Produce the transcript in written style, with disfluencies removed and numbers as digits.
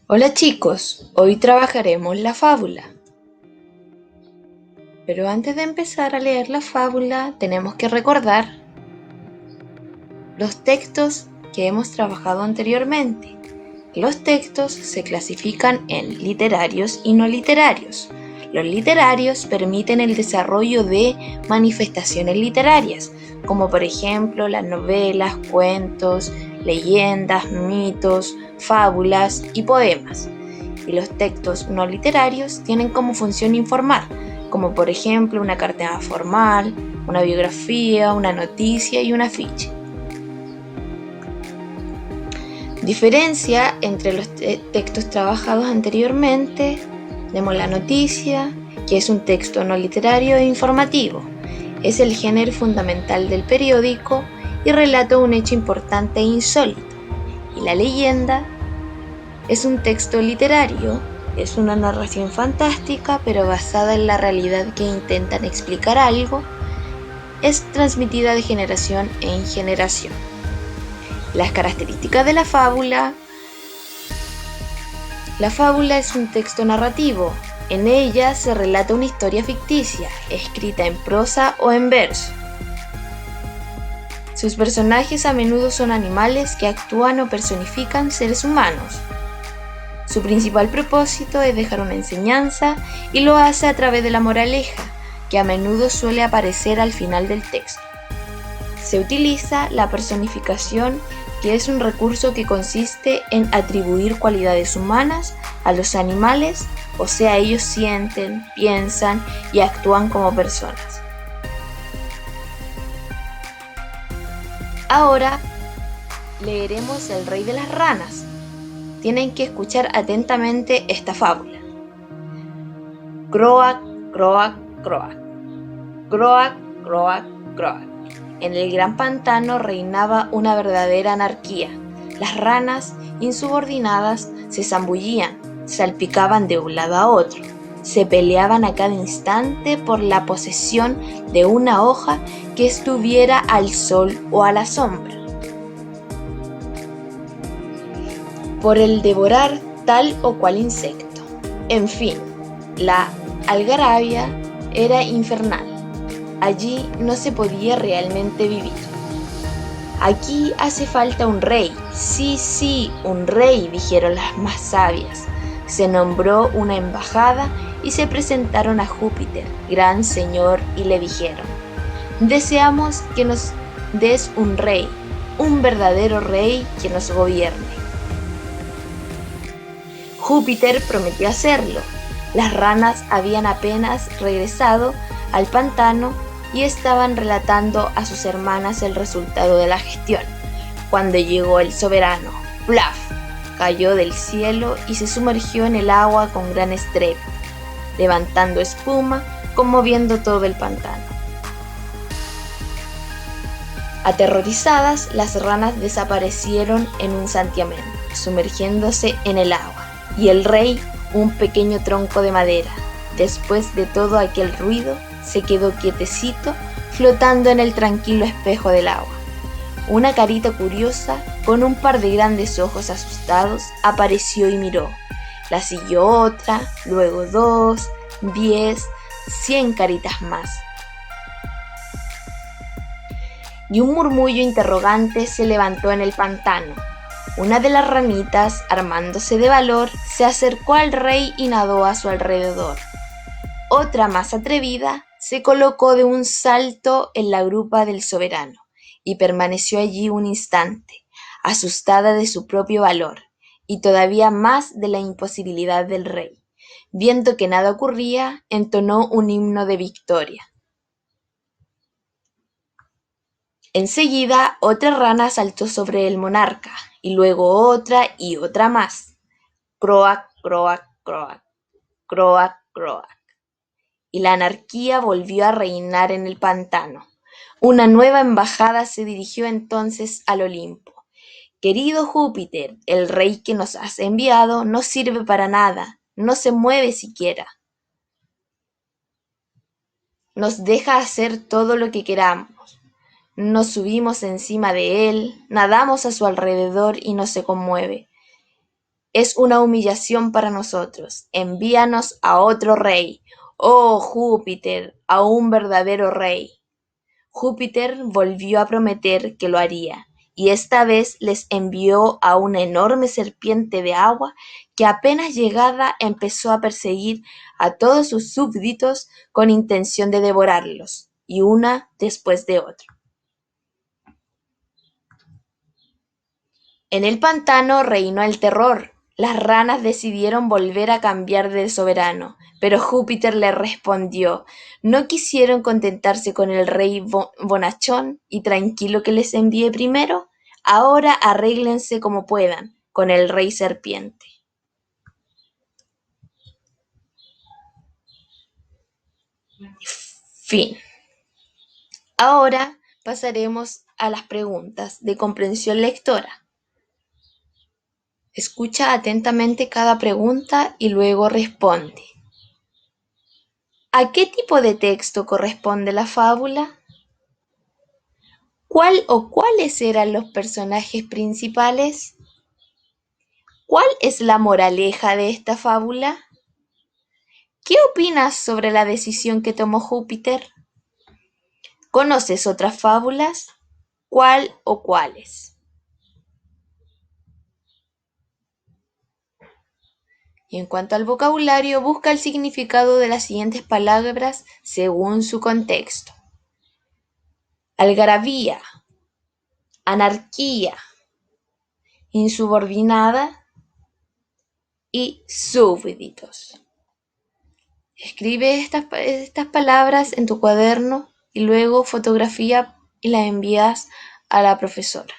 Hola chicos, hoy trabajaremos la fábula. Pero antes de empezar a leer la fábula, tenemos que recordar los textos que hemos trabajado anteriormente. Los textos se clasifican en literarios y no literarios. Los literarios permiten el desarrollo de manifestaciones literarias, como por ejemplo las novelas, cuentos, leyendas, mitos, fábulas y poemas. Y los textos no literarios tienen como función informar, como por ejemplo una carta formal, una biografía, una noticia y un afiche. Diferencia entre los textos trabajados anteriormente, tenemos la noticia, que es un texto no literario e informativo. Es el género fundamental del periódico y relata un hecho importante e insólito. Y la leyenda es un texto literario, es una narración fantástica, pero basada en la realidad que intentan explicar algo, es transmitida de generación en generación. Las características de la fábula. La fábula es un texto narrativo. En ella se relata una historia ficticia, escrita en prosa o en verso. Sus personajes a menudo son animales que actúan o personifican seres humanos. Su principal propósito es dejar una enseñanza y lo hace a través de la moraleja, que a menudo suele aparecer al final del texto. Se utiliza la personificación, que es un recurso que consiste en atribuir cualidades humanas a los animales, o sea, ellos sienten, piensan y actúan como personas. Ahora leeremos El Rey de las Ranas. Tienen que escuchar atentamente esta fábula. Croac, croac, croac. Croac, croac, croac. En el gran pantano reinaba una verdadera anarquía. Las ranas, insubordinadas, se zambullían, salpicaban de un lado a otro, se peleaban a cada instante por la posesión de una hoja que estuviera al sol o a la sombra, por el devorar tal o cual insecto. En fin, la algarabia era infernal. Allí no se podía realmente vivir. Aquí hace falta un rey. Sí, sí, un rey, dijeron las más sabias. Se nombró una embajada y se presentaron a Júpiter, gran señor, y le dijeron: deseamos que nos des un rey, un verdadero rey que nos gobierne. Júpiter prometió hacerlo. Las ranas habían apenas regresado al pantano y estaban relatando a sus hermanas el resultado de la gestión, cuando llegó el soberano. ¡Plaf! Cayó del cielo y se sumergió en el agua con gran estrépito, levantando espuma, conmoviendo todo el pantano. Aterrorizadas, las ranas desaparecieron en un santiamén, sumergiéndose en el agua, y el rey, un pequeño tronco de madera, después de todo aquel ruido, se quedó quietecito, flotando en el tranquilo espejo del agua. Una carita curiosa, con un par de grandes ojos asustados, apareció y miró. La siguió otra, luego 2, 10, 100 caritas más. Y un murmullo interrogante se levantó en el pantano. Una de las ranitas, armándose de valor, se acercó al rey y nadó a su alrededor. Otra, más atrevida, se colocó de un salto en la grupa del soberano y permaneció allí un instante, asustada de su propio valor y todavía más de la imposibilidad del rey. Viendo que nada ocurría, entonó un himno de victoria. Enseguida, otra rana saltó sobre el monarca, y luego otra y otra más. Croac, croac, croac, croac, croac. Y la anarquía volvió a reinar en el pantano. Una nueva embajada se dirigió entonces al Olimpo. Querido Júpiter, el rey que nos has enviado no sirve para nada, no se mueve siquiera. Nos deja hacer todo lo que queramos. Nos subimos encima de él, nadamos a su alrededor y no se conmueve. es una humillación para nosotros. Envíanos a otro rey. Oh Júpiter, a un verdadero rey. Júpiter volvió a prometer que lo haría, y esta vez les envió a una enorme serpiente de agua que apenas llegada empezó a perseguir a todos sus súbditos con intención de devorarlos, y una después de otra. En el pantano reinó el terror. Las ranas decidieron volver a cambiar de soberano, pero Júpiter les respondió. No quisieron contentarse con el rey bonachón y tranquilo que les envié primero. Ahora arréglense como puedan con el rey serpiente. Fin. Ahora pasaremos a las preguntas de comprensión lectora. Escucha atentamente cada pregunta y luego responde. ¿A qué tipo de texto corresponde la fábula? ¿Cuál o cuáles eran los personajes principales? ¿Cuál es la moraleja de esta fábula? ¿Qué opinas sobre la decisión que tomó Júpiter? ¿Conoces otras fábulas? ¿Cuál o cuáles? Y en cuanto al vocabulario, busca el significado de las siguientes palabras según su contexto. Algarabía, anarquía, insubordinada y súbditos. Escribe estas palabras en tu cuaderno y luego fotografía y las envías a la profesora.